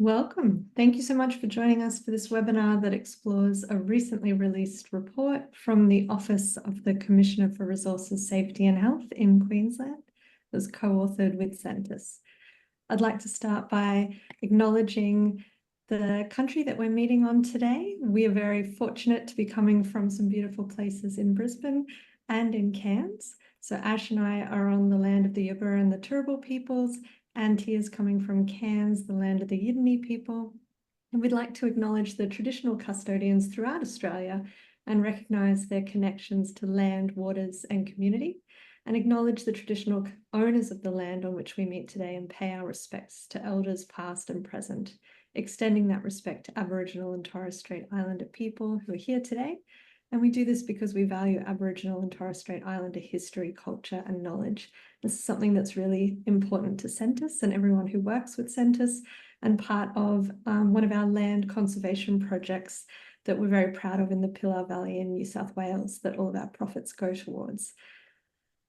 Welcome. Thank you so much for joining us for this webinar that explores a recently released report from the Office of the Commissioner for Resources Safety and Health in Queensland that was co-authored with Centis. I'd like to start by acknowledging the country that we're meeting on today. We are very fortunate to be coming from some beautiful places in Brisbane and in Cairns. So Ash and I are on the land of the Yugara and the Turrbal peoples, and Tia's coming from Cairns, the land of the Yidinni people. And we'd like to acknowledge the traditional custodians throughout Australia and recognise their connections to land, waters and community, and acknowledge the traditional owners of the land on which we meet today and pay our respects to elders past and present, extending that respect to Aboriginal and Torres Strait Islander people who are here today. And we do this because we value Aboriginal and Torres Strait Islander history, culture and knowledge. This is something that's really important to Centis and everyone who works with Centis, and part of one of our land conservation projects that we're very proud of in the Pillar Valley in New South Wales that all of our profits go towards.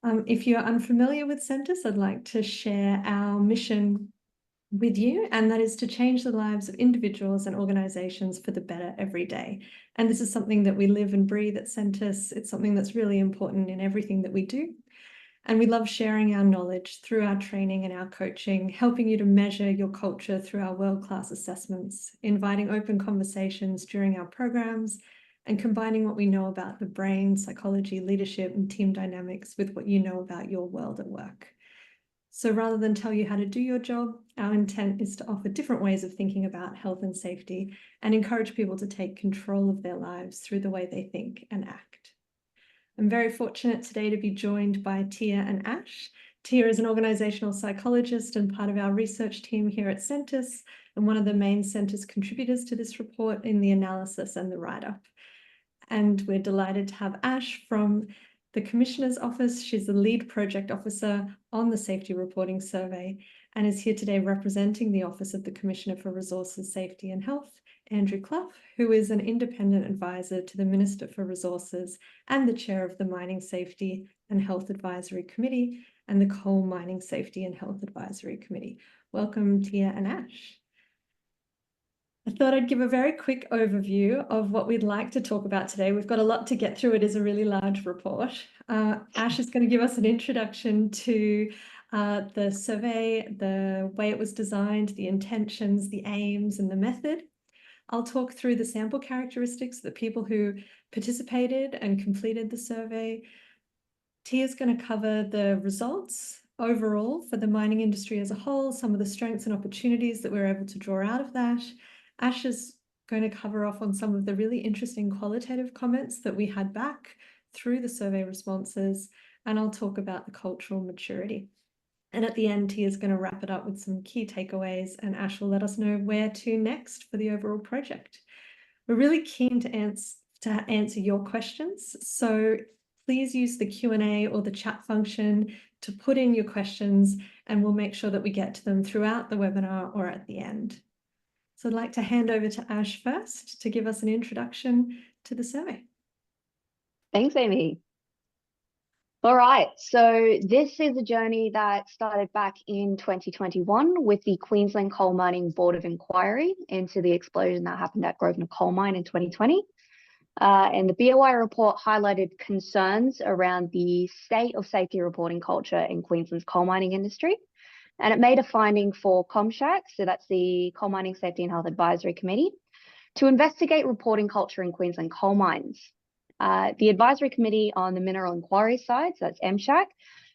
If you're unfamiliar with Centis, I'd like to share our mission with you, and that is to change the lives of individuals and organisations for the better every day. And this is something that we live and breathe at Centis. It's something that's really important in everything that we do. And we love sharing our knowledge through our training and our coaching, helping you to measure your culture through our world-class assessments, inviting open conversations during our programs, and combining what we know about the brain, psychology, leadership, and team dynamics with what you know about your world at work. So rather than tell you how to do your job, our intent is to offer different ways of thinking about health and safety and encourage people to take control of their lives through the way they think and act. I'm very fortunate today to be joined by Tia and Ash. Tia is an organisational psychologist and part of our research team here at Centis, and one of the main Centis contributors to this report in the analysis and the write-up. And we're delighted to have Ash from the Commissioner's Office. She's the lead project officer on the Safety Reporting Survey and is here today representing the Office of the Commissioner for Resources, Safety and Health, Andrew Clough, who is an independent advisor to the Minister for Resources and the chair of the Mining Safety and Health Advisory Committee and the Coal Mining Safety and Health Advisory Committee. Welcome, Tia and Ash. I thought I'd give a very quick overview of what we'd like to talk about today. We've got a lot to get through. It is a really large report. Ash is going to give us an introduction to the survey, the way it was designed, the intentions, the aims, and the method. I'll talk through the sample characteristics, the people who participated and completed the survey. Tia's going to cover the results overall for the mining industry as a whole, some of the strengths and opportunities that we're able to draw out of that. Ash is going to cover off on some of the really interesting qualitative comments that we had back through the survey responses, and I'll talk about the cultural maturity. And at the end, Tia's going to wrap it up with some key takeaways, and Ash will let us know where to next for the overall project. We're really keen to answer your questions, so please use the Q&A or the chat function to put in your questions, and we'll make sure that we get to them throughout the webinar or at the end. So I'd like to hand over to Ash first to give us an introduction to the survey. Thanks, Amy. All right, so this is a journey that started back in 2021 with the Queensland Coal Mining Board of Inquiry into the explosion that happened at Grosvenor Coal Mine in 2020. And the BOI report highlighted concerns around the state of safety reporting culture in Queensland's coal mining industry. And it made a finding for CommSHAC, so that's the Coal Mining Safety and Health Advisory Committee, to investigate reporting culture in Queensland coal mines. The Advisory Committee on the Mineral Inquiry side, so that's MSHAC,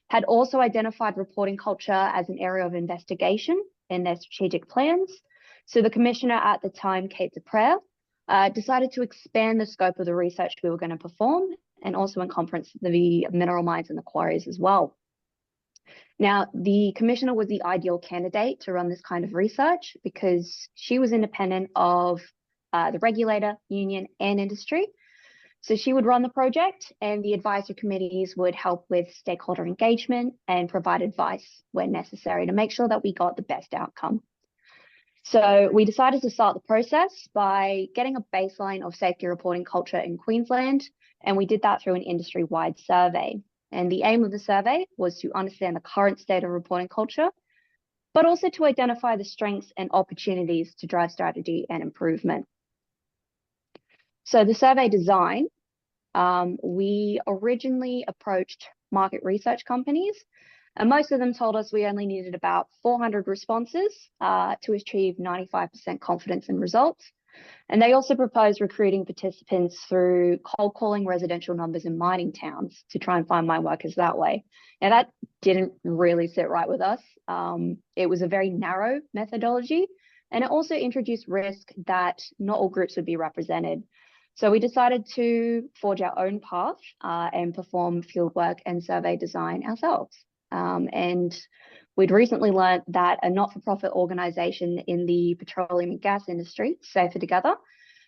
had also identified reporting culture as an area of investigation in their strategic plans. So the Commissioner at the time, Kate de Preur, decided to expand the scope of the research we were going to perform and also encompass the mineral mines and the quarries as well. Now, the Commissioner was the ideal candidate to run this kind of research because she was independent of the regulator, union, and industry. So she would run the project, and the advisory committees would help with stakeholder engagement and provide advice when necessary to make sure that we got the best outcome. So we decided to start the process by getting a baseline of safety reporting culture in Queensland, and we did that through an industry-wide survey. And the aim of the survey was to understand the current state of reporting culture, but also to identify the strengths and opportunities to drive strategy and improvement. So the survey design, we originally approached market research companies, and most of them told us we only needed about 400 responses to achieve 95% confidence in results. And they also proposed recruiting participants through cold calling residential numbers in mining towns to try and find mine workers that way. Now, that didn't really sit right with us. It was a very narrow methodology, and it also introduced risk that not all groups would be represented. So we decided to forge our own path and perform fieldwork and survey design ourselves. And we'd recently learned that a not-for-profit organisation in the petroleum and gas industry, Safer Together,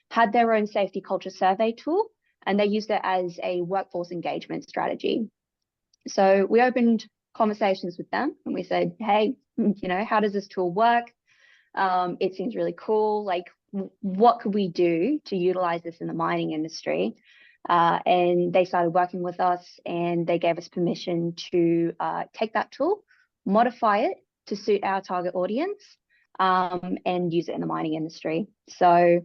had their own safety culture survey tool, and they used it as a workforce engagement strategy. So we opened conversations with them and we said, hey, how does this tool work? It seems really cool. Like, what could we do to utilize this in the mining industry? And they started working with us, and they gave us permission to take that tool, modify it to suit our target audience, and use it in the mining industry. So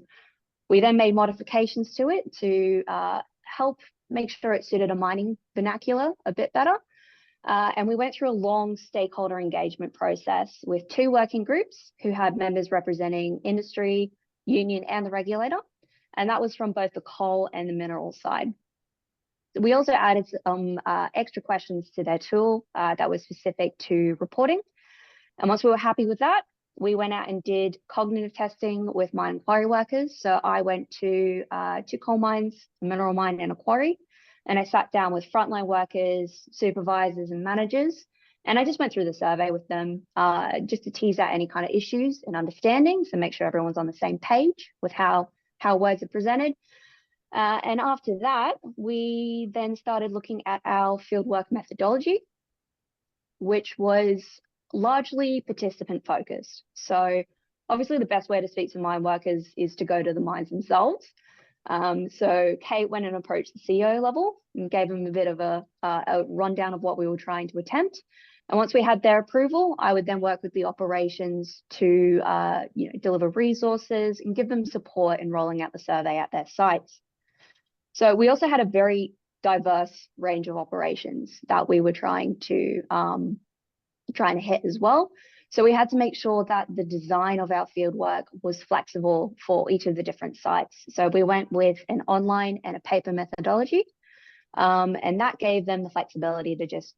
we then made modifications to it to help make sure it suited a mining vernacular a bit better. And we went through a long stakeholder engagement process with 2 working groups who had members representing industry, union, and the regulator. And that was from both the coal and the mineral side. We also added some extra questions to their tool that was specific to reporting. And once we were happy with that, we went out and did cognitive testing with mine and quarry workers. So I went to 2 coal mines, a mineral mine and a quarry, and I sat down with frontline workers, supervisors, and managers. And I just went through the survey with them just to tease out any kind of issues and understandings and make sure everyone's on the same page with how words are presented. And after that, we then started looking at our fieldwork methodology, which was largely participant focused. So obviously the best way to speak to mine workers is to go to the mines themselves. So Kate went and approached the CEO level and gave them a bit of a rundown of what we were trying to attempt. And once we had their approval, I would then work with the operations to deliver resources and give them support in rolling out the survey at their sites. So we also had a very diverse range of operations that we were trying to hit as well. So we had to make sure that the design of our fieldwork was flexible for each of the different sites. So we went with an online and a paper methodology, and that gave them the flexibility to just,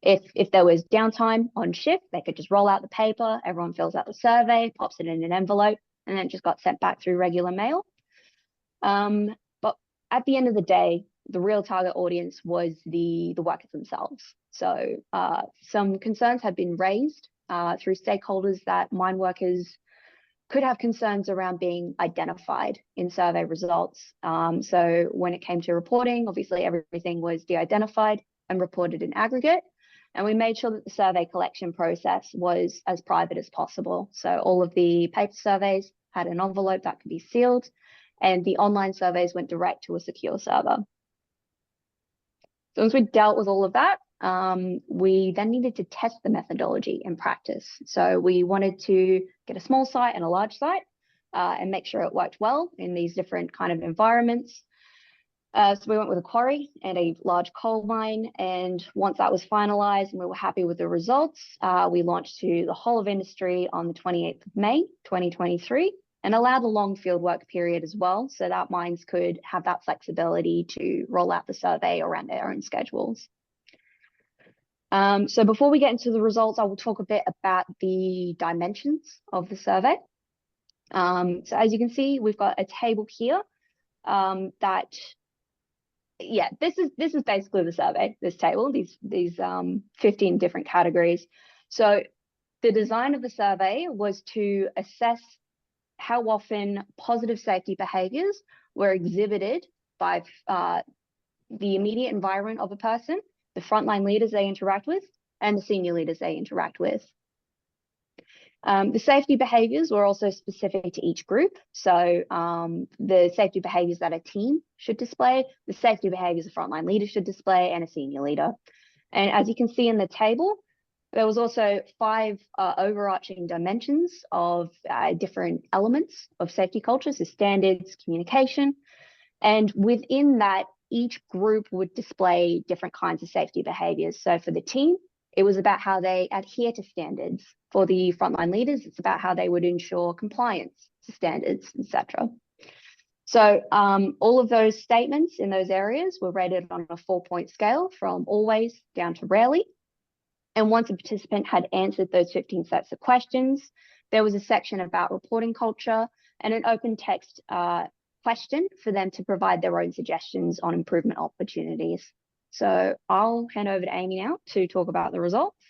if there was downtime on shift, they could just roll out the paper, everyone fills out the survey, pops it in an envelope, and then it just got sent back through regular mail. But at the end of the day, the real target audience was the workers themselves. So some concerns had been raised through stakeholders that mine workers could have concerns around being identified in survey results. So when it came to reporting, obviously everything was de-identified and reported in aggregate. And we made sure that the survey collection process was as private as possible. So all of the paper surveys had an envelope that could be sealed, and the online surveys went direct to a secure server. So once we dealt with all of that, we then needed to test the methodology in practice. So we wanted to get a small site and a large site and make sure it worked well in these different kind of environments. So we went with a quarry and a large coal mine. And once that was finalized and we were happy with the results, we launched to the whole of industry on the 28th of May, 2023, and allowed a long fieldwork period as well, so that mines could have that flexibility to roll out the survey around their own schedules. So before we get into the results, I will talk a bit about the dimensions of the survey. So as you can see, we've got a table here this is basically the survey, this table, these 15 different categories. So the design of the survey was to assess how often positive safety behaviors were exhibited by the immediate environment of a person, the frontline leaders they interact with, and the senior leaders they interact with. The safety behaviors were also specific to each group. So the safety behaviors that a team should display, the safety behaviors a frontline leader should display, and a senior leader. And as you can see in the table, There was also 5 overarching dimensions of different elements of safety culture, so standards, communication, and within that, each group would display different kinds of safety behaviors. So for the team, it was about how they adhere to standards. For the frontline leaders, it's about how they would ensure compliance to standards, etc. So all of those statements in those areas were rated on a 4-point scale from always down to rarely. And once a participant had answered those 15 sets of questions, there was a section about reporting culture and an open text question for them to provide their own suggestions on improvement opportunities. So I'll hand over to Amy now to talk about the results.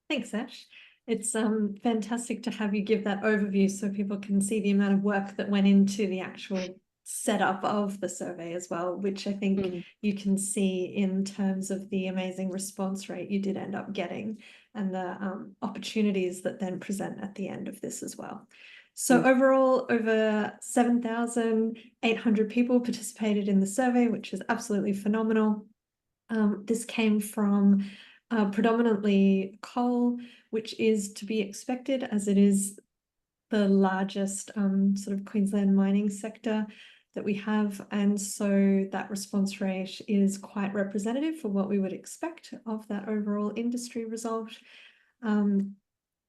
Thanks, Ash. It's fantastic to have you give that overview so people can see the amount of work that went into the actual setup of the survey as well, which I think you can see in terms of the amazing response rate you did end up getting and the opportunities that then present at the end of this as well. So overall, over 7,800 people participated in the survey, which is absolutely phenomenal. This came from predominantly coal, which is to be expected as it is the largest sort of Queensland mining sector that we have. And so that response rate is quite representative for what we would expect of that overall industry result.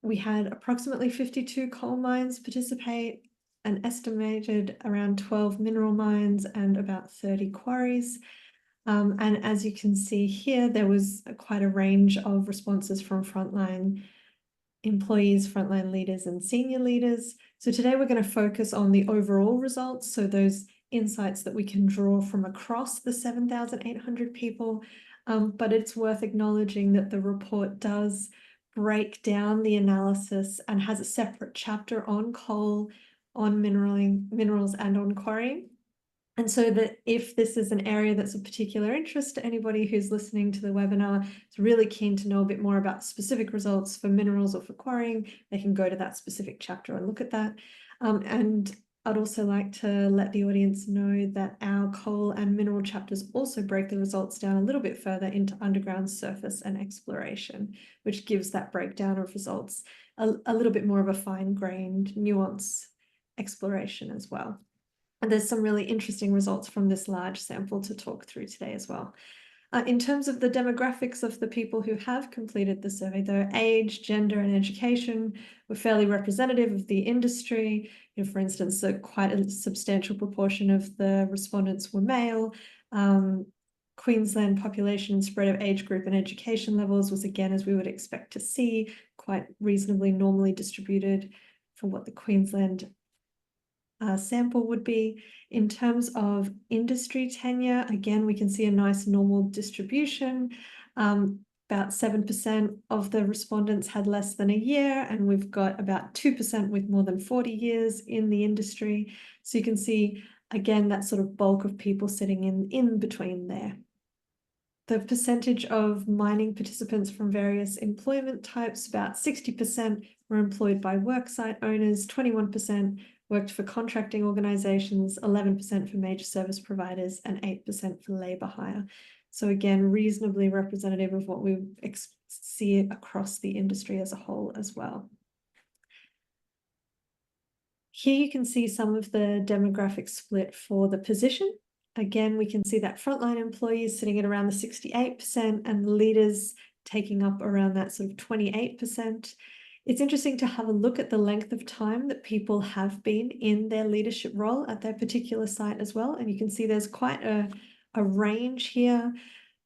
We had approximately 52 coal mines participate, an estimated around 12 mineral mines and about 30 quarries. And as you can see here, there was quite a range of responses from frontline employees, frontline leaders, and senior leaders. So today we're going to focus on the overall results, so those insights that we can draw from across the 7,800 people. But it's worth acknowledging that the report does break down the analysis and has a separate chapter on coal, on minerals, and on quarrying. And so that if this is an area that's of particular interest to anybody who's listening to the webinar, is really keen to know a bit more about specific results for minerals or for quarrying, they can go to that specific chapter and look at that. And I'd also like to let the audience know that our coal and mineral chapters also break the results down a little bit further into underground, surface, and exploration, which gives that breakdown of results a little bit more of a fine-grained nuance exploration as well. And there's some really interesting results from this large sample to talk through today as well. In terms of the demographics of the people who have completed the survey, their age, gender, and education were fairly representative of the industry. You know, for instance, quite a substantial proportion of the respondents were male. Queensland population spread of age group and education levels was, again, as we would expect to see, quite reasonably normally distributed for what the Queensland sample would be. In terms of industry tenure, again, we can see a nice normal distribution. About 7% of the respondents had less than a year, and we've got about 2% with more than 40 years in the industry. So you can see, again, that sort of bulk of people sitting in between there. The percentage of mining participants from various employment types, about 60% were employed by worksite owners, 21% worked for contracting organizations, 11% for major service providers, and 8% for labor hire. So again, reasonably representative of what we see across the industry as a whole as well. Here you can see some of the demographic split for the position. Again, we can see that frontline employees sitting at around the 68% and leaders taking up around that sort of 28%. It's interesting to have a look at the length of time that people have been in their leadership role at their particular site as well. And you can see there's quite a range here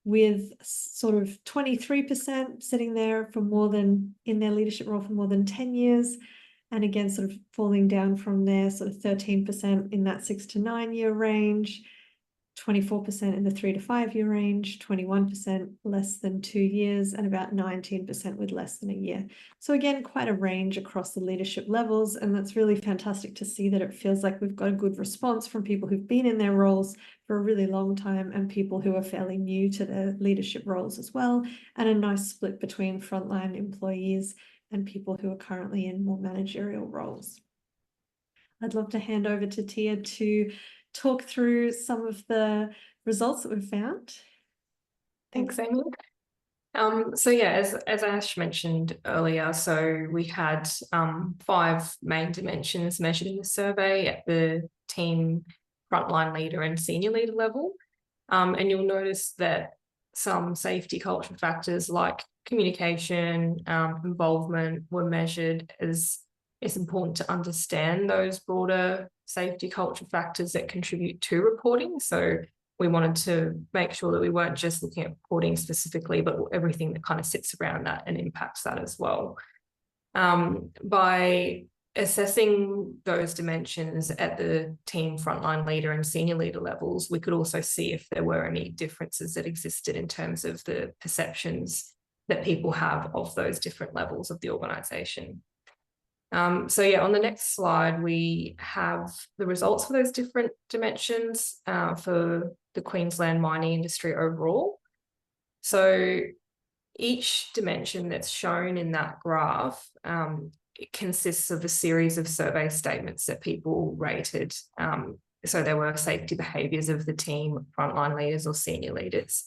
with sort of 23% sitting there for more than in their leadership role for more than 10 years. And again, sort of falling down from there, sort of 13% in that 6 to 9 year range, 24% in the 3 to 5 year range, 21% less than 2 years, and about 19% with less than a year. So again, quite a range across the leadership levels. And that's really fantastic to see that it feels like we've got a good response from people who've been in their roles for a really long time and people who are fairly new to their leadership roles as well. And a nice split between frontline employees and people who are currently in more managerial roles. I'd love to hand over to Tia to talk through some of the results that we've found. Thanks, Amy. So yeah, as Ash mentioned earlier, so we had 5 main dimensions measured in the survey at the team, frontline leader and senior leader level. And you'll notice that some safety culture factors like communication, involvement were measured, as it's important to understand those broader safety culture factors that contribute to reporting. So we wanted to make sure that we weren't just looking at reporting specifically, but everything that kind of sits around that and impacts that as well. By assessing those dimensions at the team, frontline leader and senior leader levels, we could also see if there were any differences that existed in terms of the perceptions that people have of those different levels of the organisation. So yeah, on the next slide, we have the results for those different dimensions for the Queensland mining industry overall. So each dimension that's shown in that graph it consists of a series of survey statements that people rated. So there were safety behaviours of the team, frontline leaders or senior leaders.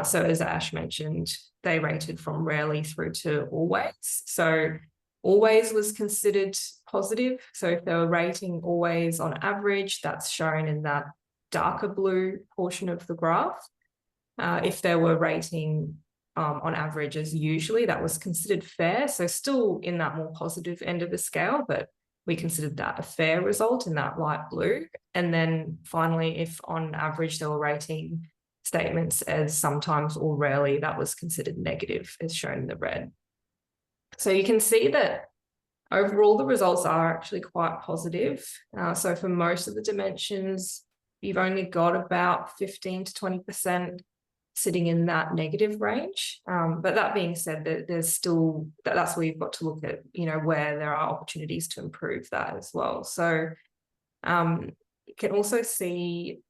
So as Ash mentioned, they rated from rarely through to always. So always was considered positive. So if they were rating always on average, that's shown in that darker blue portion of the graph. If they were rating on average as usually, that was considered fair. So still in that more positive end of the scale, but we considered that a fair result in that light blue. And then finally, if on average they were rating statements as sometimes or rarely, that was considered negative, as shown in the red. So you can see that overall the results are actually quite positive. So for most of the dimensions, you've only got about 15 to 20% sitting in that negative range. But that being said, there's still, that's where you've got to look at, you know, where there are opportunities to improve that as well. So you can also see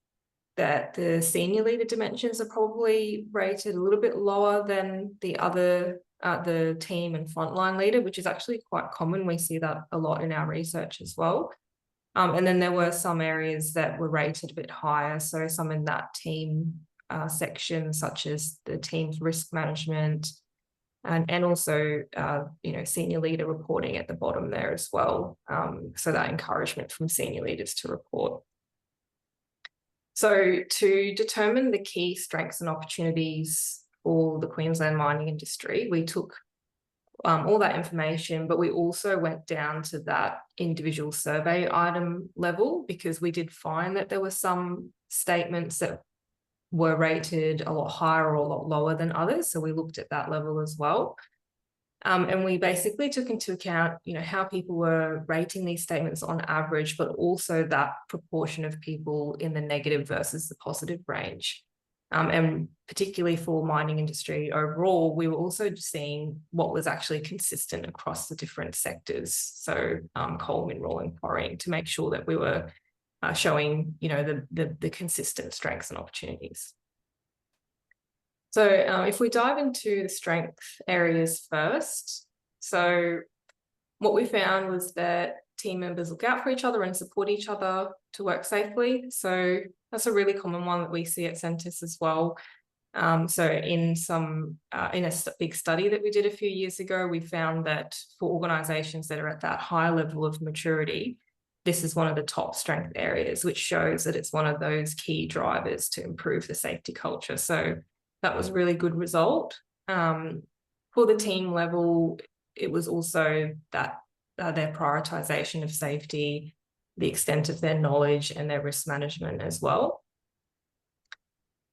that the senior leader dimensions are probably rated a little bit lower than the other, the team and frontline leader, which is actually quite common. We see that a lot in our research as well. And then there were some areas that were rated a bit higher. So some in that team section, such as the team's risk management and also, you know, senior leader reporting at the bottom there as well. So that encouragement from senior leaders to report. So to determine the key strengths and opportunities for the Queensland mining industry, we took all that information, but we also went down to that individual survey item level, because we did find that there were some statements that were rated a lot higher or a lot lower than others. So we looked at that level as well. And we basically took into account, you know, how people were rating these statements on average, but also that proportion of people in the negative versus the positive range. And particularly for mining industry overall, we were also seeing what was actually consistent across the different sectors. So coal, mineral and quarrying, to make sure that we were showing, you know, the consistent strengths and opportunities. So if we dive into the strength areas first, so what we found was that team members look out for each other and support each other to work safely. So that's a really common one that we see at Centis as well. So in a big study that we did a few years ago, we found that for organisations that are at that high level of maturity, this is one of the top strength areas, which shows that it's one of those key drivers to improve the safety culture. So that was a really good result. For the team level, it was also that their prioritisation of safety, the extent of their knowledge and their risk management as well.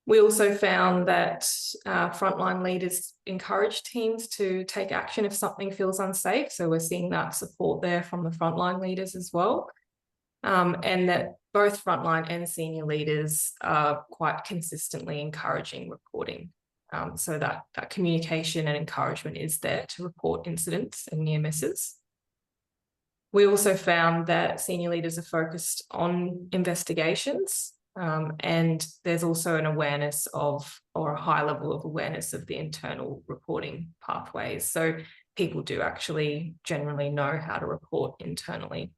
We also found that frontline leaders encourage teams to take action if something feels unsafe. So we're seeing that support there from the frontline leaders as well. And that both frontline and senior leaders are quite consistently encouraging reporting. So that communication and encouragement is there to report incidents and near misses. We also found that senior leaders are focused on investigations, and there's also an awareness of, or a high level of awareness of, the internal reporting pathways. So people do actually generally know how to report internally.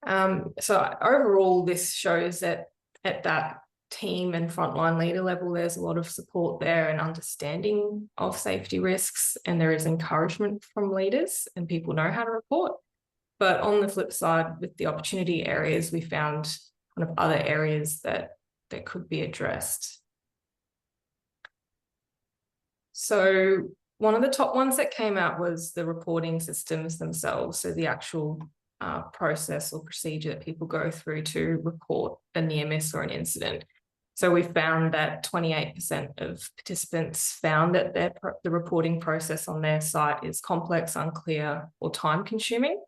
So overall, this shows that at that team and frontline leader level, there's a lot of support there and understanding of safety risks, and there is encouragement from leaders and people know how to report. But on the flip side, with the opportunity areas, we found kind of other areas that could be addressed. So one of the top ones that came out was the reporting systems themselves. So the actual process or procedure that people go through to report a near miss or an incident. So we found that 28% of participants found that the reporting process on their site is complex, unclear, or time consuming.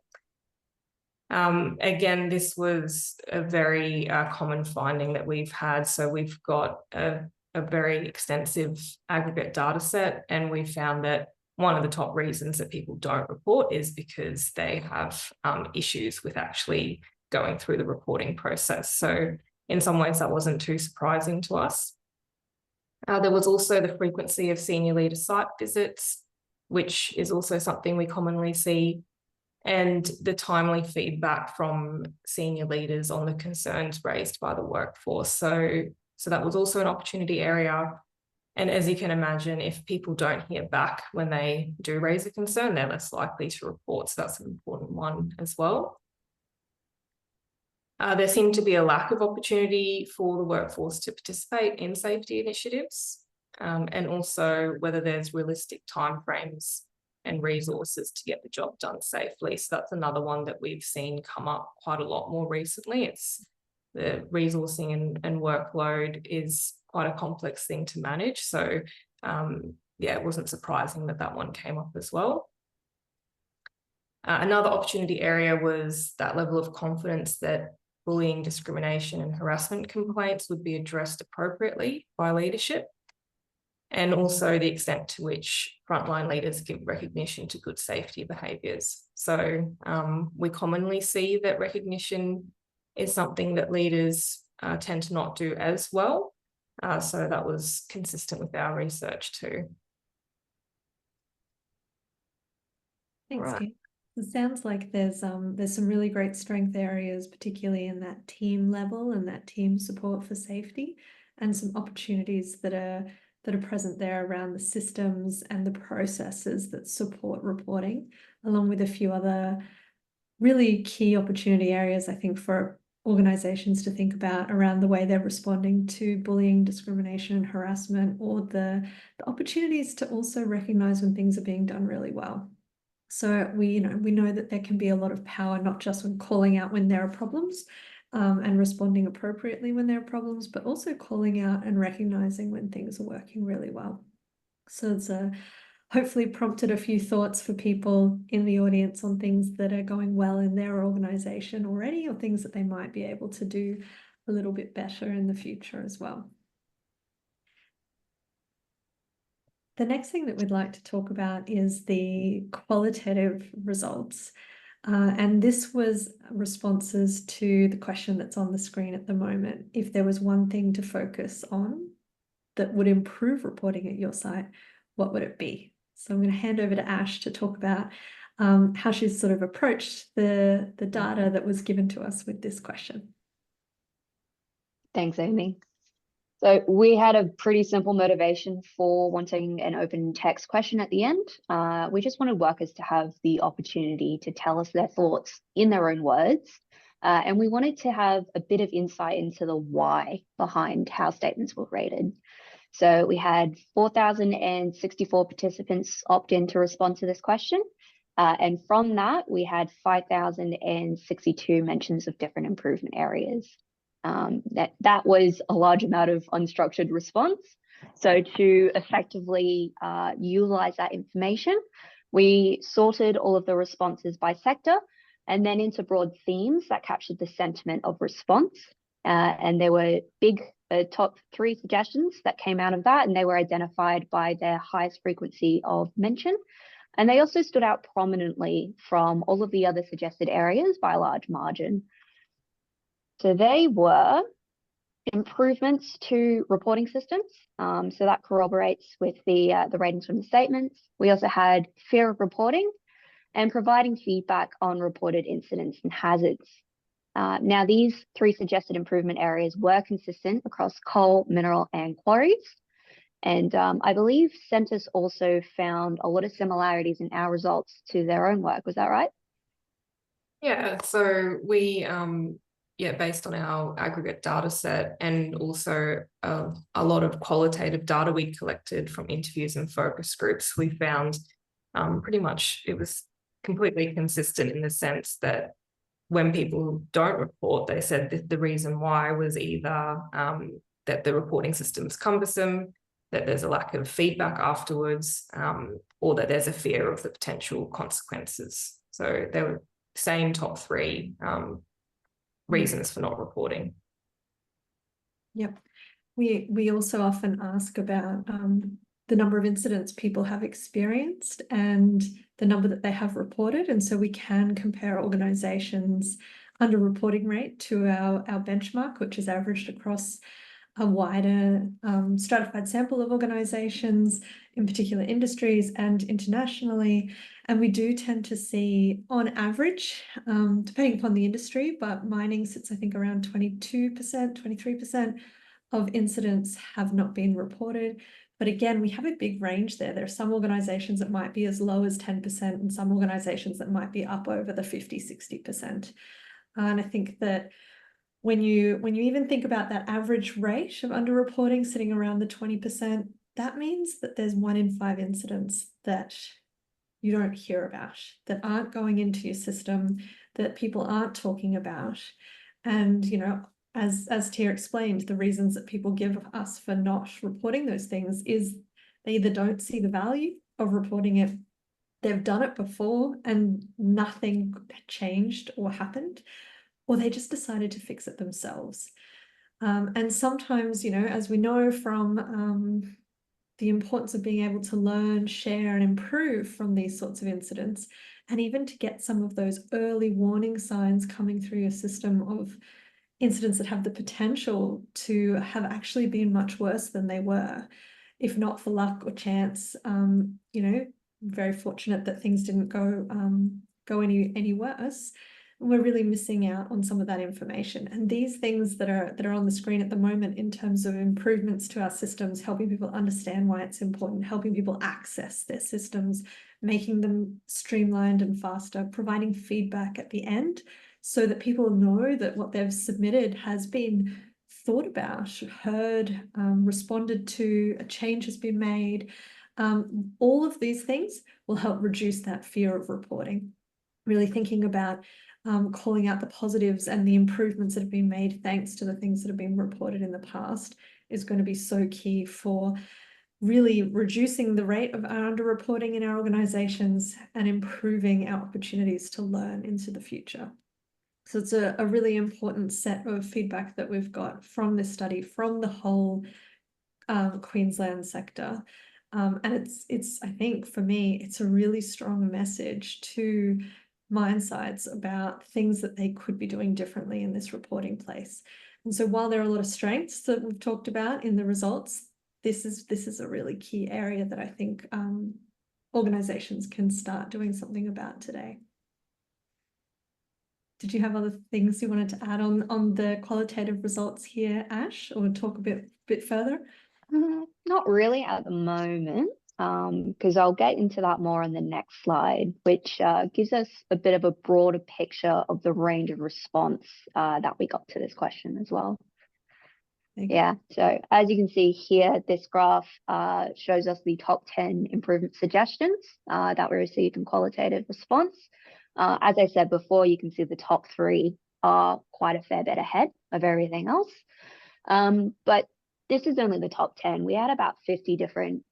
Again, this was a very common finding that we've had. So we've got a very extensive aggregate data set, and we found that one of the top reasons that people don't report is because they have issues with actually going through the reporting process. So in some ways that wasn't too surprising to us. There was also the frequency of senior leader site visits, which is also something we commonly see, and the timely feedback from senior leaders on the concerns raised by the workforce. So that was also an opportunity area. And as you can imagine, if people don't hear back when they do raise a concern, they're less likely to report. So that's an important one as well. There seemed to be a lack of opportunity for the workforce to participate in safety initiatives, and also whether there's realistic timeframes and resources to get the job done safely. So that's another one that we've seen come up quite a lot more recently. It's the resourcing and workload is quite a complex thing to manage. So yeah, it wasn't surprising that that one came up as well. Another opportunity area was that level of confidence that bullying, discrimination, and harassment complaints would be addressed appropriately by leadership, and also the extent to which frontline leaders give recognition to good safety behaviours. So we commonly see that recognition is something that leaders tend to not do as well. So that was consistent with our research too. Thanks, Right. Kate. It sounds like there's some really great strength areas, particularly in that team level and that team support for safety, and some opportunities that are present there around the systems and the processes that support reporting, along with a few other really key opportunity areas, I think, for organizations to think about around the way they're responding to bullying, discrimination, and harassment, or the opportunities to also recognize when things are being done really well. So we know that there can be a lot of power, not just when calling out when there are problems, and responding appropriately when there are problems, but also calling out and recognizing when things are working really well. So it's hopefully prompted a few thoughts for people in the audience on things that are going well in their organization already, or things that they might be able to do a little bit better in the future as well. The next thing that we'd like to talk about is the qualitative results. And this was responses to the question that's on the screen at the moment. If there was one thing to focus on that would improve reporting at your site, what would it be? So I'm going to hand over to Ash to talk about how she's sort of approached the data that was given to us with this question. Thanks, Amy. So we had a pretty simple motivation for wanting an open text question at the end. We just wanted workers to have the opportunity to tell us their thoughts in their own words. And we wanted to have a bit of insight into the why behind how statements were rated. So we had 4,064 participants opt in to respond to this question. And from that, we had 5,062 mentions of different improvement areas. That was a large amount of unstructured response. So to effectively utilize that information, we sorted all of the responses by sector and then into broad themes that captured the sentiment of response. And there were big top 3 suggestions that came out of that, and they were identified by their highest frequency of mention. And they also stood out prominently from all of the other suggested areas by a large margin. So they were improvements to reporting systems. So that corroborates with the ratings from the statements. We also had fear of reporting and providing feedback on reported incidents and hazards. Now, these 3 suggested improvement areas were consistent across coal, mineral, and quarries. And I believe Centus also found a lot of similarities in our results to their own work. Was that right? Yeah, so we based on our aggregate data set and also a lot of qualitative data we collected from interviews and focus groups, we found pretty much it was completely consistent in the sense that when people don't report, they said that the reason why was either that the reporting system's cumbersome, that there's a lack of feedback afterwards, or that there's a fear of the potential consequences. So they were same top 3 reasons for not reporting. Yep. We also often ask about the number of incidents people have experienced and the number that they have reported. And so we can compare organisations' underreporting rate to our benchmark, which is averaged across a wider stratified sample of organisations, in particular industries and internationally. And we do tend to see, on average, depending upon the industry, but mining sits, I think, around 22%, 23% of incidents have not been reported. But again, we have a big range there. There are some organisations that might be as low as 10% and some organisations that might be up over the 50, 60%. And I think that when you even think about that average rate of underreporting sitting around the 20%, that means that there's 1 in 5 incidents that you don't hear about, that aren't going into your system, that people aren't talking about. And, you know, as Tia explained, the reasons that people give us for not reporting those things is they either don't see the value of reporting it, they've done it before and nothing changed or happened, or they just decided to fix it themselves. And sometimes, you know, as we know from the importance of being able to learn, share, and improve from these sorts of incidents, and even to get some of those early warning signs coming through your system of incidents that have the potential to have actually been much worse than they were, if not for luck or chance. You know, very fortunate that things didn't go any worse. We're really missing out on some of that information. And these things that are on the screen at the moment in terms of improvements to our systems, helping people understand why it's important, helping people access their systems, making them streamlined and faster, providing feedback at the end so that people know that what they've submitted has been thought about, heard, responded to, a change has been made. All of these things will help reduce that fear of reporting. Really thinking about calling out the positives and the improvements that have been made thanks to the things that have been reported in the past is going to be so key for really reducing the rate of our underreporting in our organisations and improving our opportunities to learn into the future. So it's a really important set of feedback that we've got from this study, from the whole Queensland sector. And it's I think for me, it's a really strong message to mine sites about things that they could be doing differently in this reporting place. And so while there are a lot of strengths that we've talked about in the results, this is a really key area that I think organisations can start doing something about today. Did you have other things you wanted to add on the qualitative results here, Ash, or talk a bit further? Not really at the moment, because I'll get into that more on the next slide, which gives us a bit of a broader picture of the range of response that we got to this question as well. Yeah, so as you can see here, this graph shows us the top 10 improvement suggestions that we received in qualitative response. As I said before, you can see the top 3 are quite a fair bit ahead of everything else. But this is only the top 10. We had about 50 different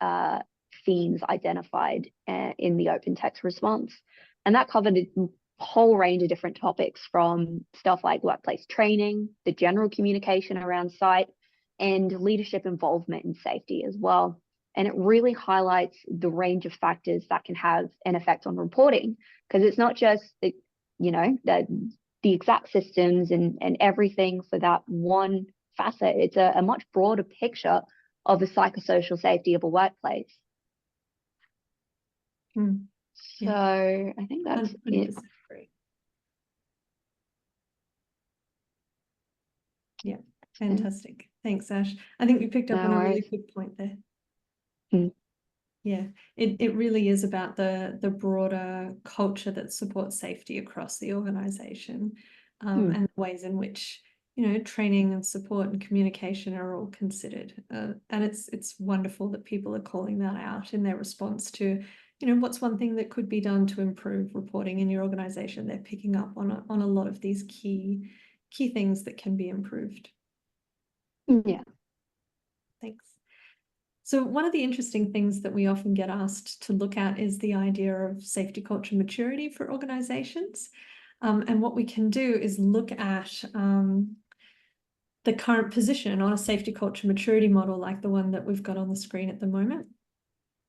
themes identified in the open text response. And that covered a whole range of different topics, from stuff like workplace training, the general communication around site, and leadership involvement in safety as well. And it really highlights the range of factors that can have an effect on reporting, because it's not just the, you know, the exact systems and everything for that one facet. It's a much broader picture of the psychosocial safety of a workplace. So I think that's it. Fantastic. Thanks, Ash. I think you picked up No on a really worries. good point there. Mm. Yeah, it really is about the broader culture that supports safety across the organization, Mm. and the ways in which, you know, training and support and communication are all considered. And it's wonderful that people are calling that out in their response to, you know, what's one thing that could be done to improve reporting in your organization. They're picking up on a lot of these key things that can be improved. Yeah. Thanks. So one of the interesting things that we often get asked to look at is the idea of safety culture maturity for organizations. And what we can do is look at the current position on a safety culture maturity model like the one that we've got on the screen at the moment.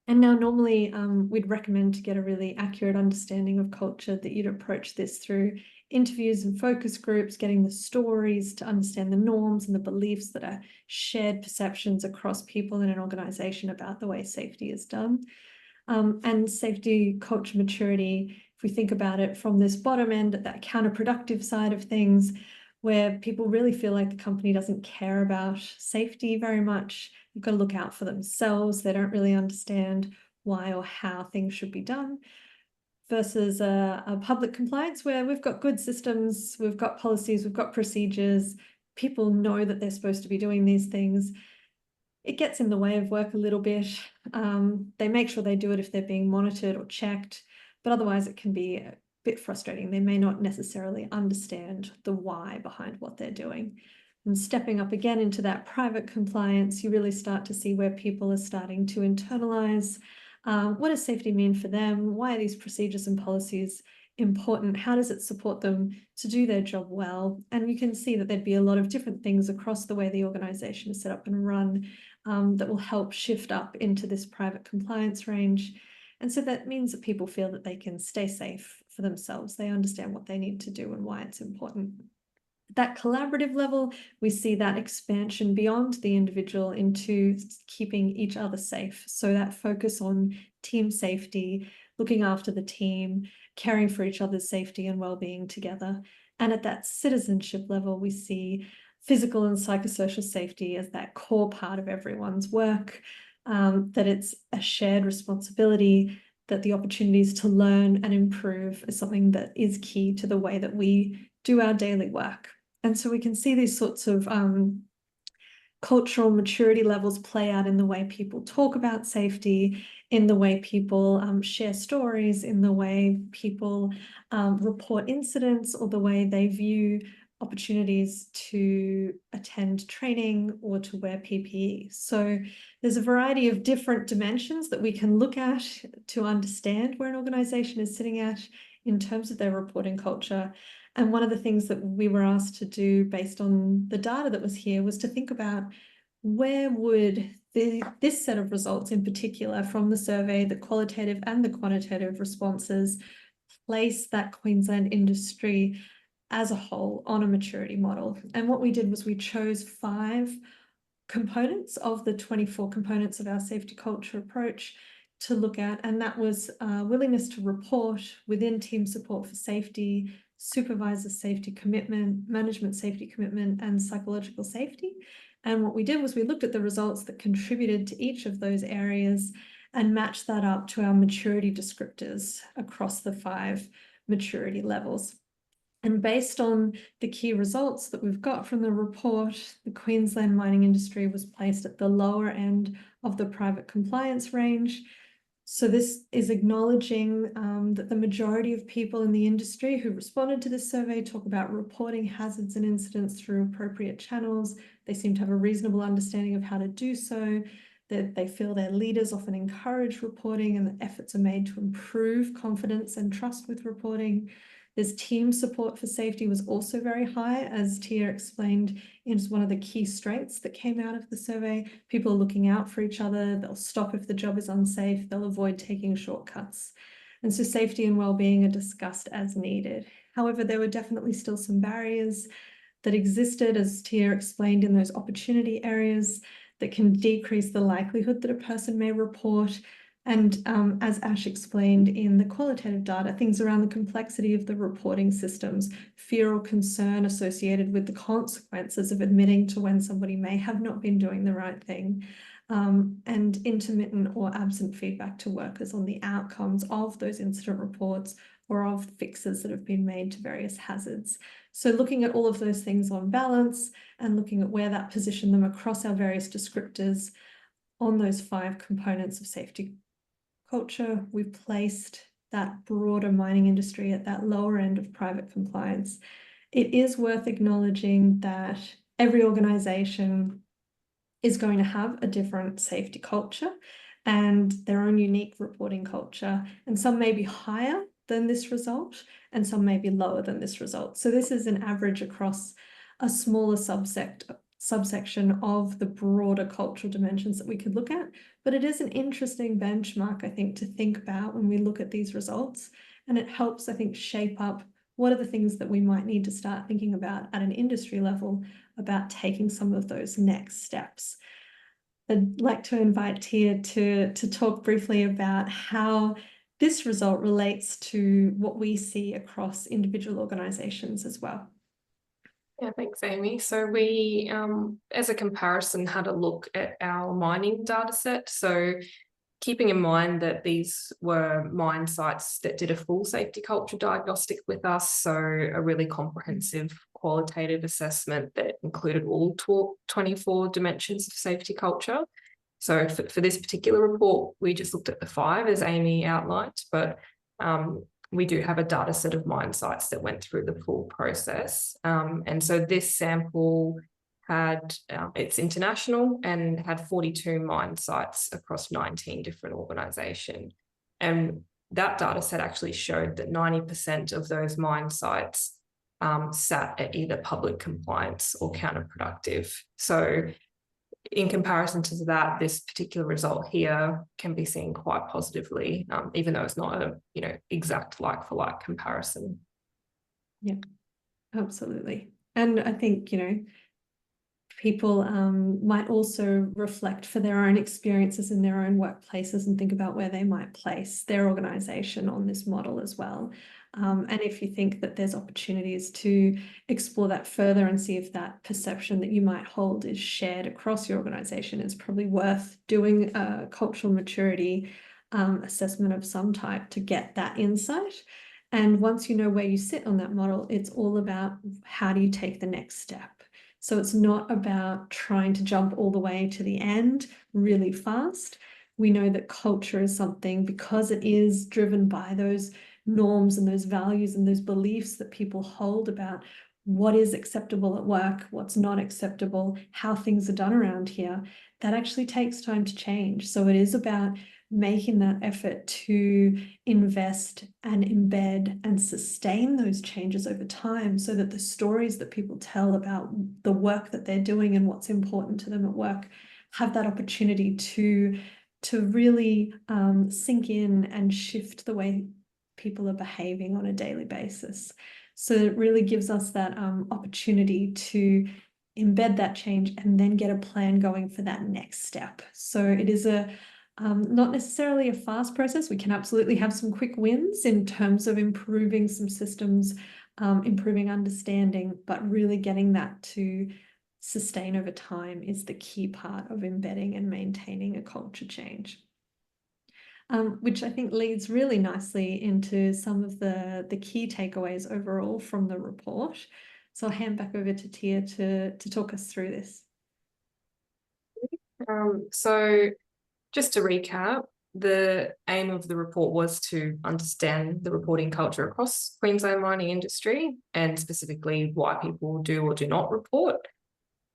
And now normally we'd recommend to get a really accurate understanding of culture that you'd approach this through interviews and focus groups, getting the stories to understand the norms and the beliefs that are shared perceptions across people in an organization about the way safety is done. And safety culture maturity, if we think about it from this bottom end, at that counterproductive side of things, where people really feel like the company doesn't care about safety very much. You've got to look out for themselves. They don't really understand why or how things should be done. Versus a public compliance where we've got good systems, we've got policies, we've got procedures. People know that they're supposed to be doing these things. It gets in the way of work a little bit. They make sure they do it if they're being monitored or checked, but otherwise it can be a bit frustrating. They may not necessarily understand the why behind what they're doing. And stepping up again into that private compliance, you really start to see where people are starting to internalize what does safety mean for them? Why are these procedures and policies important? How does it support them to do their job well? And you can see that there'd be a lot of different things across the way the organization is set up and run that will help shift up into this private compliance range. And so that means that people feel that they can stay safe for themselves. They understand what they need to do and why it's important. At that collaborative level, we see that expansion beyond the individual into keeping each other safe. So that focus on team safety, looking after the team, caring for each other's safety and well-being together. And at that citizenship level, we see physical and psychosocial safety as that core part of everyone's work, that it's a shared responsibility, that the opportunities to learn and improve is something that is key to the way that we do our daily work. And so we can see these sorts of cultural maturity levels play out in the way people talk about safety, in the way people share stories, in the way people report incidents, or the way they view opportunities to attend training or to wear PPE. So there's a variety of different dimensions that we can look at to understand where an organization is sitting at in terms of their reporting culture. And one of the things that we were asked to do based on the data that was here was to think about where would this set of results in particular from the survey, the qualitative and the quantitative responses, place that Queensland industry as a whole on a maturity model. And what we did was we chose 5 components of the 24 components of our safety culture approach to look at, and that was willingness to report within team support for safety, supervisor safety commitment, management safety commitment, and psychological safety. And what we did was we looked at the results that contributed to each of those areas and matched that up to our maturity descriptors across the 5 maturity levels. And based on the key results that we've got from the report, the Queensland mining industry was placed at the lower end of the private compliance range. So this is acknowledging that the majority of people in the industry who responded to this survey talk about reporting hazards and incidents through appropriate channels. They seem to have a reasonable understanding of how to do so, that they feel their leaders often encourage reporting and that efforts are made to improve confidence and trust with reporting. There's team support for safety was also very high, as Tia explained, is one of the key strengths that came out of the survey. People are looking out for each other. They'll stop if the job is unsafe. They'll avoid taking shortcuts. And so safety and well-being are discussed as needed. However, there were definitely still some barriers that existed, as Tia explained, in those opportunity areas that can decrease the likelihood that a person may report. And as Ash explained in the qualitative data, things around the complexity of the reporting systems, fear or concern associated with the consequences of admitting to when somebody may have not been doing the right thing, and intermittent or absent feedback to workers on the outcomes of those incident reports or of fixes that have been made to various hazards. So looking at all of those things on balance and looking at where that position them across our various descriptors on those 5 components of safety culture, we've placed that broader mining industry at that lower end of private compliance. It is worth acknowledging that every organization is going to have a different safety culture and their own unique reporting culture, and some may be higher than this result and some may be lower than this result. So this is an average across a smaller subsection of the broader cultural dimensions that we could look at, but it is an interesting benchmark, I think, to think about when we look at these results, and it helps, I think, shape up what are the things that we might need to start thinking about at an industry level about taking some of those next steps. I'd like to invite Tia to talk briefly about how this result relates to what we see across individual organisations as well. Yeah, thanks, Amy. So we, as a comparison, had a look at our mining data set. So keeping in mind that these were mine sites that did a full safety culture diagnostic with us, so a really comprehensive qualitative assessment that included all 24 dimensions of safety culture. So for this particular report, we just looked at the 5 as Amy outlined, but we do have a data set of mine sites that went through the full process. And so this sample had, it's international and had 42 mine sites across 19 different organisations. And that data set actually showed that 90% of those mine sites sat at either public compliance or counterproductive. So in comparison to that, this particular result here can be seen quite positively, even though it's not a exact like-for-like comparison. Yeah, absolutely. And I think, people might also reflect for their own experiences in their own workplaces and think about where they might place their organisation on this model as well. And if you think that there's opportunities to explore that further and see if that perception that you might hold is shared across your organisation, it's probably worth doing a cultural maturity assessment of some type to get that insight. And once you know where you sit on that model, it's all about how do you take the next step. So it's not about trying to jump all the way to the end really fast. We know that culture is something, because it is driven by those norms and those values and those beliefs that people hold about what is acceptable at work, what's not acceptable, how things are done around here, that actually takes time to change. So it is about making that effort to invest and embed and sustain those changes over time so that the stories that people tell about the work that they're doing and what's important to them at work have that opportunity to really sink in and shift the way people are behaving on a daily basis. So it really gives us that opportunity to embed that change and then get a plan going for that next step. So it is not necessarily a fast process. We can absolutely have some quick wins in terms of improving some systems, improving understanding, but really getting that to sustain over time is the key part of embedding and maintaining a culture change. Which I think leads really nicely into some of the key takeaways overall from the report. So I'll hand back over to Tia to talk us through this. So just to recap, the aim of the report was to understand the reporting culture across Queensland mining industry and specifically why people do or do not report.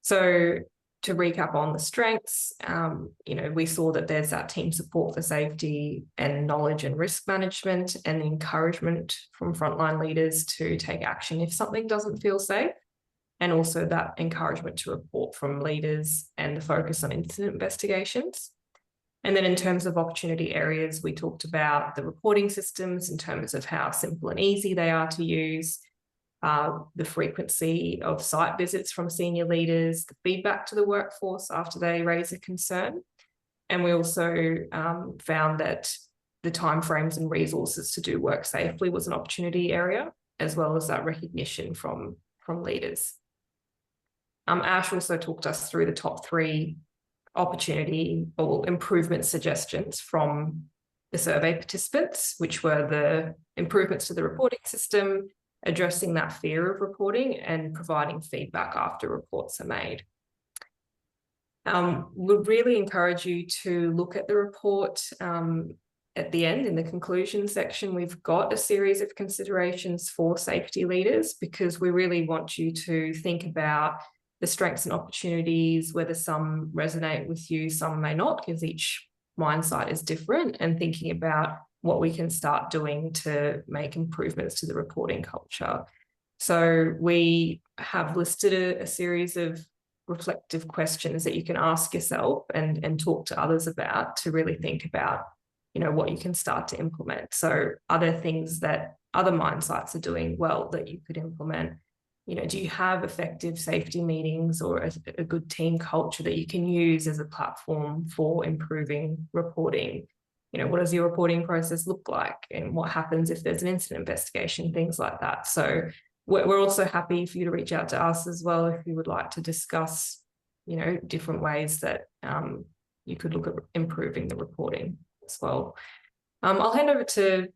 So to recap on the strengths, we saw that there's that team support for safety and knowledge and risk management and the encouragement from frontline leaders to take action if something doesn't feel safe, and also that encouragement to report from leaders and the focus on incident investigations. And then in terms of opportunity areas, we talked about the reporting systems in terms of how simple and easy they are to use, the frequency of site visits from senior leaders, the feedback to the workforce after they raise a concern, And we also found that the timeframes and resources to do work safely was an opportunity area, as well as that recognition from leaders. Ash also talked us through the top 3 opportunity or improvement suggestions from the survey participants, which were the improvements to the reporting system, addressing that fear of reporting, and providing feedback after reports are made. Would really encourage you to look at the report. At the end, in the conclusion section, we've got a series of considerations for safety leaders, because we really want you to think about the strengths and opportunities, whether some resonate with you, some may not, because each mindset is different, and thinking about what we can start doing to make improvements to the reporting culture. So we have listed a series of reflective questions that you can ask yourself and talk to others about, to really think about, you know, what you can start to implement. So are there things that other mine sites are doing well that you could implement? You know, do you have effective safety meetings or a good team culture that you can use as a platform for improving reporting? You know, what does your reporting process look like, and what happens if there's an incident investigation, things like that. So we're also happy for you to reach out to us as well if you would like to discuss, you know, different ways that you could look at improving the reporting as well. I'll hand over to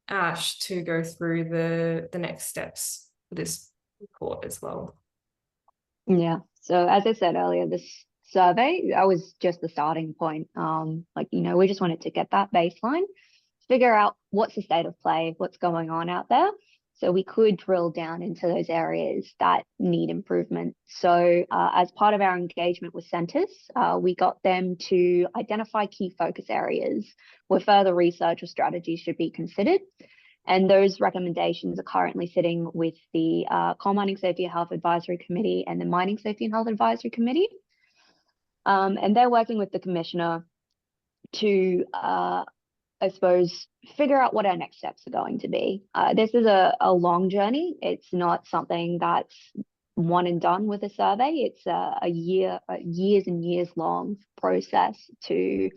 Ash to go through the next steps for this report as well. Yeah. So as I said earlier, this survey, that was just the starting point. Like, you know, we just wanted to get that baseline, figure out what's the state of play, what's going on out there, so we could drill down into those areas that need improvement. So as part of our engagement with Centres, we got them to identify key focus areas where further research or strategy should be considered. And those recommendations are currently sitting with the Coal Mining Safety and Health Advisory Committee and the Mining Safety and Health Advisory Committee. And they're working with the Commissioner to, I suppose, figure out what our next steps are going to be. This is a long journey. It's not something that's one and done with a survey. It's a years and years long process to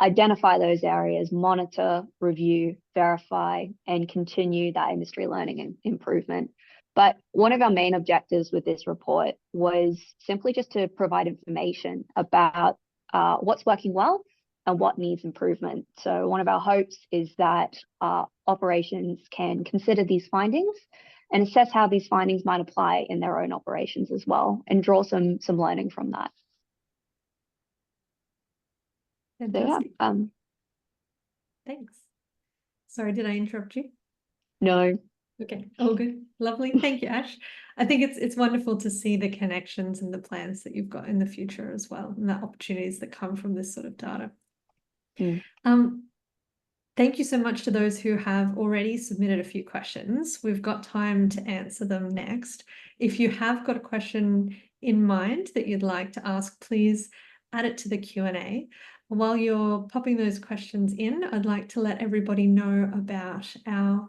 identify those areas, monitor, review, verify, and continue that industry learning and improvement. But one of our main objectives with this report was simply just to provide information about what's working well and what needs improvement. So one of our hopes is that operations can consider these findings and assess how these findings might apply in their own operations as well, and draw some learning from that. Fantastic. So, yeah, Thanks. Sorry, did I interrupt you? no. Okay, all good. Lovely. Thank you, Ash. I think it's wonderful to see the connections and the plans that you've got in the future as well, and the opportunities that come from this sort of data. Thank you so much to those who have already submitted a few questions. We've got time to answer them next. If you have got a question in mind that you'd like to ask, please add it to the Q&A. While you're popping those questions in, I'd like to let everybody know about our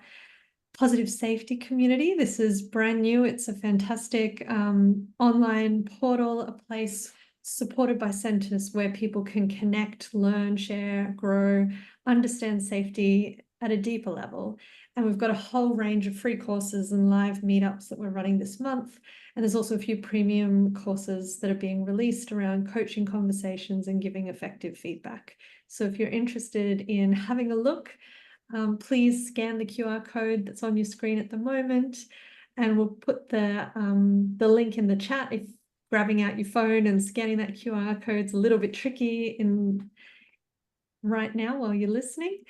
Positive Safety community. This is brand new. It's a fantastic online portal, a place supported by Centres where people can connect, learn, share, grow, understand safety at a deeper level. And we've got a whole range of free courses and live meetups that we're running this month. And there's also a few premium courses that are being released around coaching conversations and giving effective feedback. So if you're interested in having a look, please scan the QR code that's on your screen at the moment, and we'll put the link in the chat. If grabbing out your phone and scanning that QR code is a little bit tricky right now while you're listening.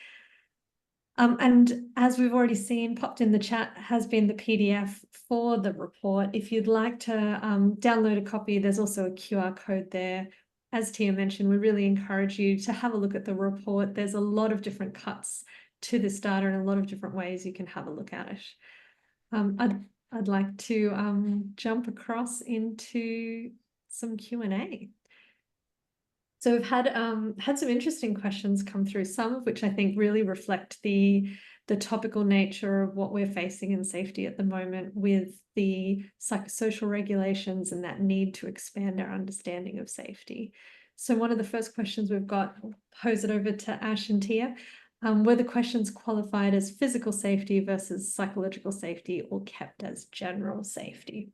And as we've already seen, popped in the chat has been the PDF for the report. If you'd like to download a copy, there's also a QR code there. As Tia mentioned, we really encourage you to have a look at the report. There's a lot of different cuts to this data and a lot of different ways you can have a look at it. I'd like to jump across into some Q&A. So we've had some interesting questions come through, some of which I think really reflect the topical nature of what we're facing in safety at the moment with the psychosocial regulations and that need to expand our understanding of safety. So one of the first questions we've got, I'll pose it over to Ash and Tia. Were the questions qualified as physical safety versus psychological safety or kept as general safety?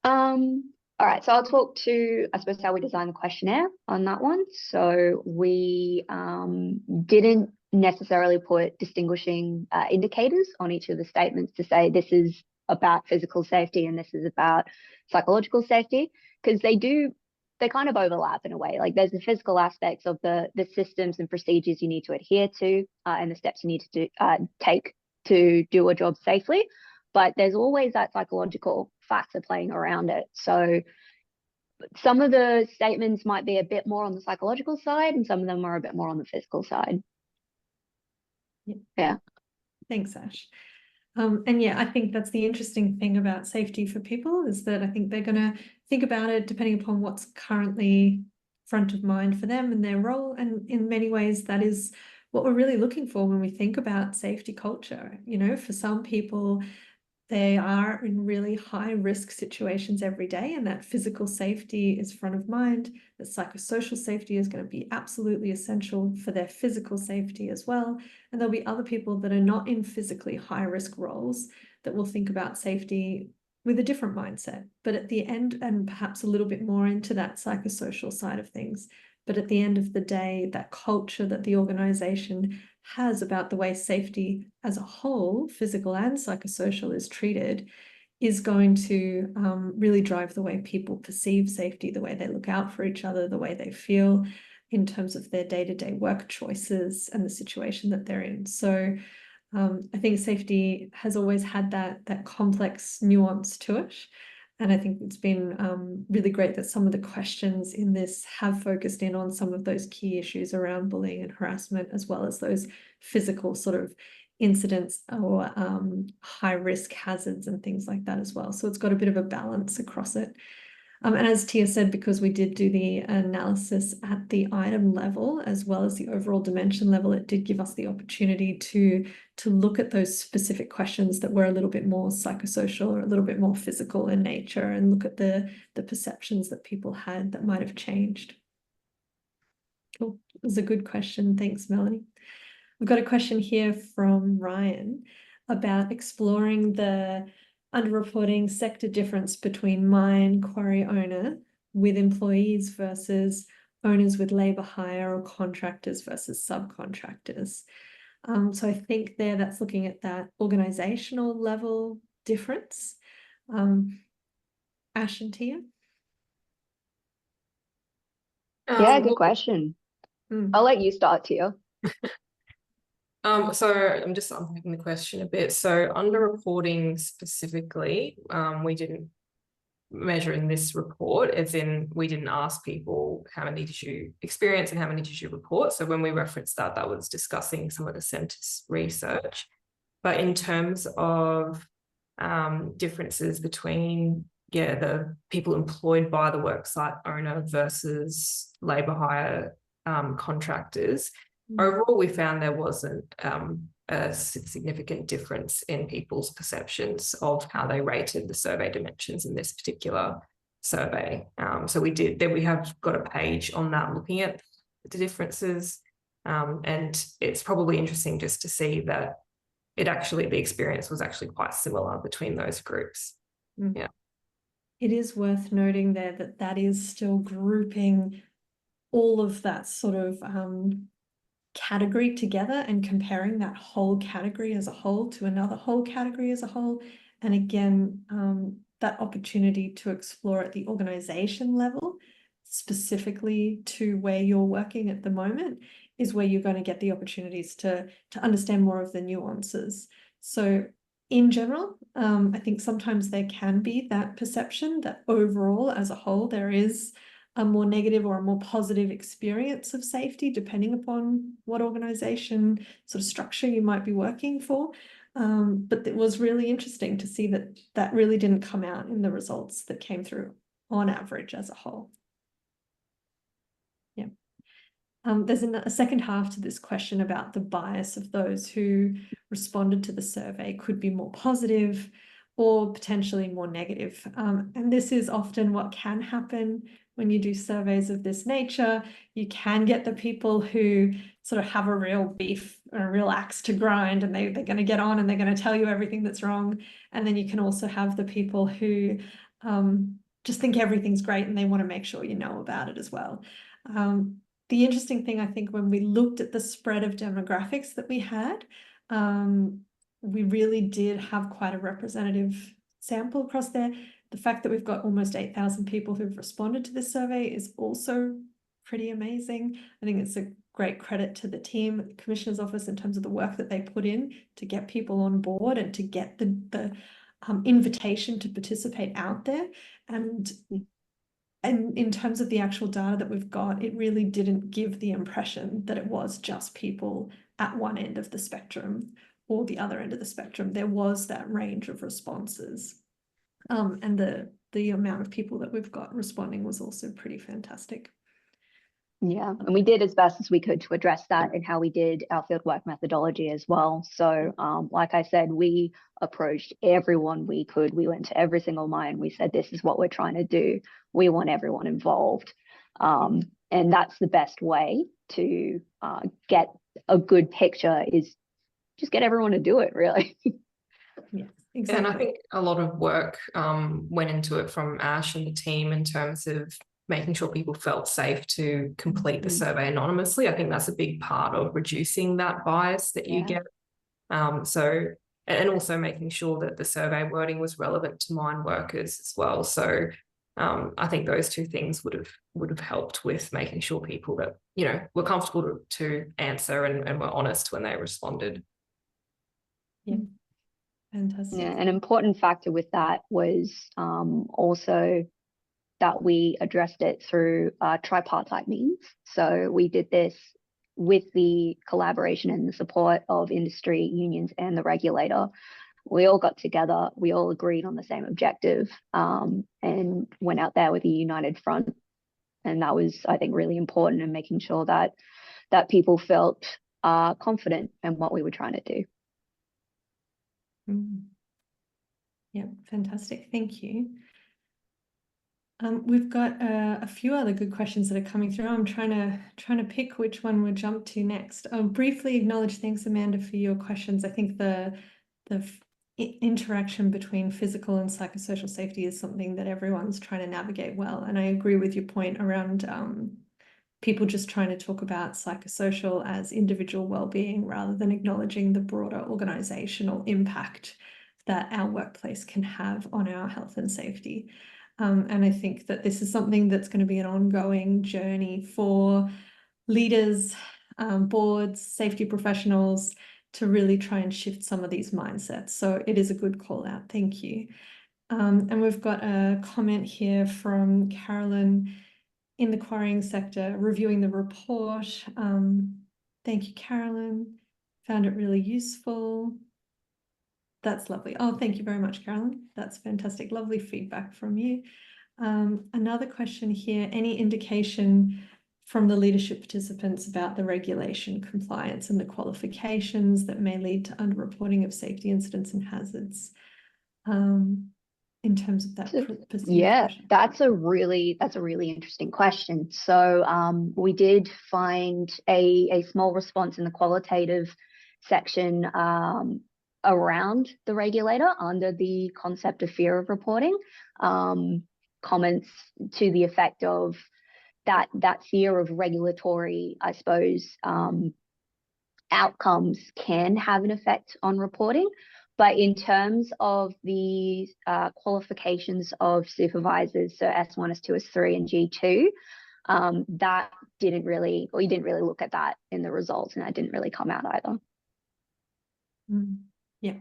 All right, so I'll talk to, I suppose, how we designed the questionnaire on that one. So we didn't necessarily put distinguishing indicators on each of the statements to say this is about physical safety and this is about psychological safety, because they kind of overlap in a way. Like there's the physical aspects of the systems and procedures you need to adhere to and the steps you need to take to do a job safely. But there's always that psychological factor playing around it. So some of the statements might be a bit more on the psychological side and some of them are a bit more on the physical side. Yeah. Thanks, Ash. And yeah, I think that's the interesting thing about safety for people is that I think they're going to think about it depending upon what's currently front of mind for them and their role. And in many ways, that is what we're really looking for when we think about safety culture. You know, for some people, they are in really high risk situations every day, and that physical safety is front of mind. That psychosocial safety is going to be absolutely essential for their physical safety as well. And there'll be other people that are not in physically high risk roles that will think about safety with a different mindset, but at the end, and perhaps a little bit more into that psychosocial side of things. But at the end of the day, that culture that the organization has about the way safety as a whole, physical and psychosocial, is treated is going to really drive the way people perceive safety, the way they look out for each other, the way they feel in terms of their day-to-day work choices and the situation that they're in. So I think safety has always had that complex nuance to it. And I think it's been really great that some of the questions in this have focused in on some of those key issues around bullying and harassment, as well as those physical sort of incidents or high risk hazards and things like that as well. So it's got a bit of a balance across it. And as Tia said, because we did do the analysis at the item level as well as the overall dimension level, it did give us the opportunity to look at those specific questions that were a little bit more psychosocial or a little bit more physical in nature and look at the perceptions that people had that might have changed. Cool. It was a good question. Thanks, Melanie. We've got a question here from Ryan about exploring the underreporting sector difference between mine quarry owner with employees versus owners with labour hire or contractors versus subcontractors. So I think that's looking at that organisational level difference. Ash and Tia? Yeah, good question. I'll let you start, Tia. So I'm just unpacking the question a bit. So underreporting specifically, we didn't measure in this report, as in we didn't ask people how many did you experience and how many did you report. So when we referenced that, that was discussing some of the centre's research. But in terms of differences between, the people employed by the worksite owner versus labour hire contractors, overall, we found there wasn't a significant difference in people's perceptions of how they rated the survey dimensions in this particular survey. So we have got a page on that looking at the differences. And it's probably interesting just to see that the experience was actually quite similar between those groups. Yeah. It is worth noting there that is still grouping all of that sort of category together and comparing that whole category as a whole to another whole category as a whole. And again, that opportunity to explore at the organization level, specifically to where you're working at the moment, is where you're going to get the opportunities to understand more of the nuances. So in general, I think sometimes there can be that perception that overall as a whole, there is a more negative or a more positive experience of safety, depending upon what organization sort of structure you might be working for. But it was really interesting to see that really didn't come out in the results that came through on average as a whole. Yeah. There's a second half to this question about the bias of those who responded to the survey could be more positive or potentially more negative. And this is often what can happen when you do surveys of this nature, you can get the people who sort of have a real beef or a real axe to grind, and they're going to get on and they're going to tell you everything that's wrong. And then you can also have the people who just think everything's great and they want to make sure you know about it as well. The interesting thing, I think, when we looked at the spread of demographics that we had, we really did have quite a representative sample across there. The fact that we've got almost 8,000 people who've responded to this survey is also pretty amazing. I think it's a great credit to the team at the Commissioner's Office in terms of the work that they put in to get people on board and to get the invitation to participate out there. And in terms of the actual data that we've got, it really didn't give the impression that it was just people at one end of the spectrum or the other end of the spectrum. There was that range of responses. And the amount of people that we've got responding was also pretty fantastic. Yeah, and we did as best as we could to address that in how we did our fieldwork methodology as well. So like I said, we approached everyone we could. We went to every single mine. We said, this is what we're trying to do. We want everyone involved. And that's the best way to get a good picture, is just get everyone to do it, really. Yeah, exactly. And I think a lot of work went into it from Ash and the team in terms of making sure people felt safe to complete the survey anonymously. I think that's a big part of reducing that bias that you get. And also making sure that the survey wording was relevant to mine workers as well. So I think those two things would have helped with making sure people that, you know, were comfortable to answer and were honest when they responded. Yeah. Fantastic. Yeah, an important factor with that was also that we addressed it through tripartite means. So we did this with the collaboration and the support of industry, unions, and the regulator. We all got together, we all agreed on the same objective, and went out there with a united front. And that was, I think, really important in making sure that people felt confident in what we were trying to do. Yeah, fantastic. Thank you. We've got a few other good questions that are coming through. I'm trying to pick which one we'll jump to next. I'll briefly acknowledge, thanks, Amanda, for your questions. I think the interaction between physical and psychosocial safety is something that everyone's trying to navigate well. And I agree with your point around people just trying to talk about psychosocial as individual well-being rather than acknowledging the broader organizational impact that our workplace can have on our health and safety. And I think that this is something that's going to be an ongoing journey for leaders, boards, safety professionals to really try and shift some of these mindsets. So it is a good call out. Thank you. And we've got a comment here from Carolyn in the quarrying sector, reviewing the report. Thank you, Carolyn. Found it really useful. That's lovely. Oh, thank you very much, Carolyn. That's fantastic. Lovely feedback from you. Another question here, any indication from the leadership participants about the regulation compliance and the qualifications that may lead to underreporting of safety incidents and hazards in terms of that? Yeah, that's a really interesting question. So we did find a small response in the qualitative section around the regulator under the concept of fear of reporting, comments to the effect of that fear of regulatory, I suppose, outcomes can have an effect on reporting. But in terms of the qualifications of supervisors, so S1, S2, S3, and G2, that didn't really, or you didn't really look at that in the results, and that didn't really come out either. Yeah,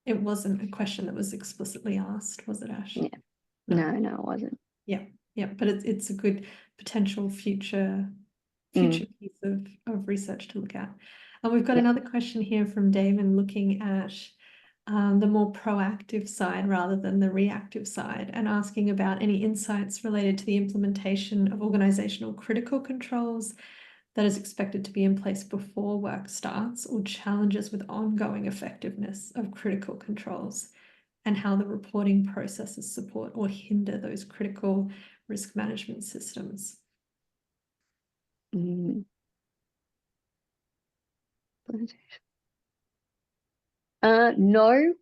it wasn't a question that was explicitly asked, was it, Ash? Yeah. No, it wasn't. Yeah, but it's a good potential future piece of research to look at. And we've got another question here from Damon looking at the more proactive side rather than the reactive side, and asking about any insights related to the implementation of organizational critical controls that is expected to be in place before work starts, or challenges with ongoing effectiveness of critical controls and how the reporting processes support or hinder those critical risk management systems. Mm. No,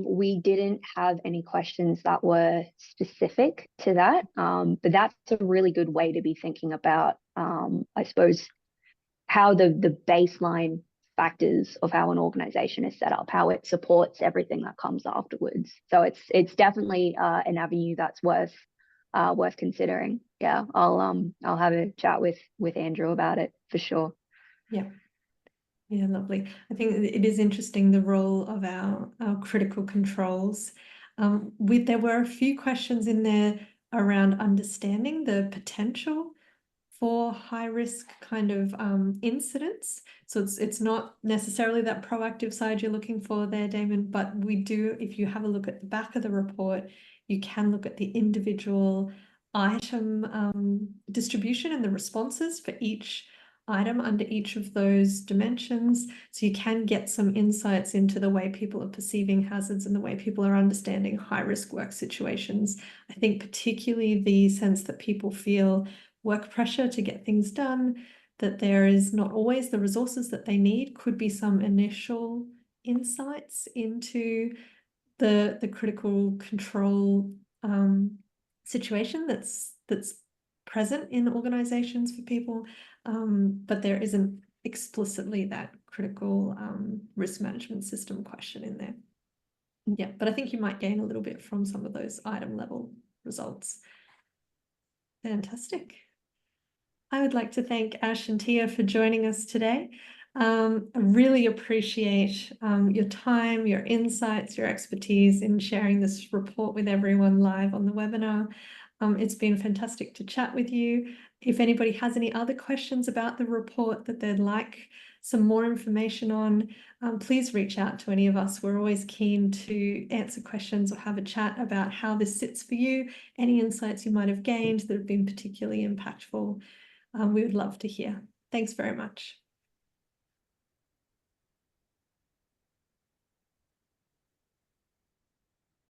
we didn't have any questions that were specific to that, but that's a really good way to be thinking about, I suppose, how the baseline factors of how an organization is set up, how it supports everything that comes afterwards. So it's definitely an avenue that's worth considering. Yeah, I'll have a chat with Andrew about it for sure. Yeah. Yeah, lovely. I think it is interesting, the role of our critical controls. There were a few questions in there around understanding the potential for high risk kind of incidents. So it's not necessarily that proactive side you're looking for there, Damon, but we do, if you have a look at the back of the report, you can look at the individual item distribution and the responses for each item under each of those dimensions. So you can get some insights into the way people are perceiving hazards and the way people are understanding high risk work situations. I think particularly the sense that people feel work pressure to get things done, that there is not always the resources that they need, could be some initial insights into the critical control situation that's present in organizations for people, but there isn't explicitly that critical risk management system question in there. Yeah, but I think you might gain a little bit from some of those item level results. Fantastic. I would like to thank Ash and Tia for joining us today. I really appreciate your time, your insights, your expertise in sharing this report with everyone live on the webinar. It's been fantastic to chat with you. If anybody has any other questions about the report that they'd like some more information on, please reach out to any of us. We're always keen to answer questions or have a chat about how this sits for you, any insights you might have gained that have been particularly impactful. We would love to hear. Thanks very much.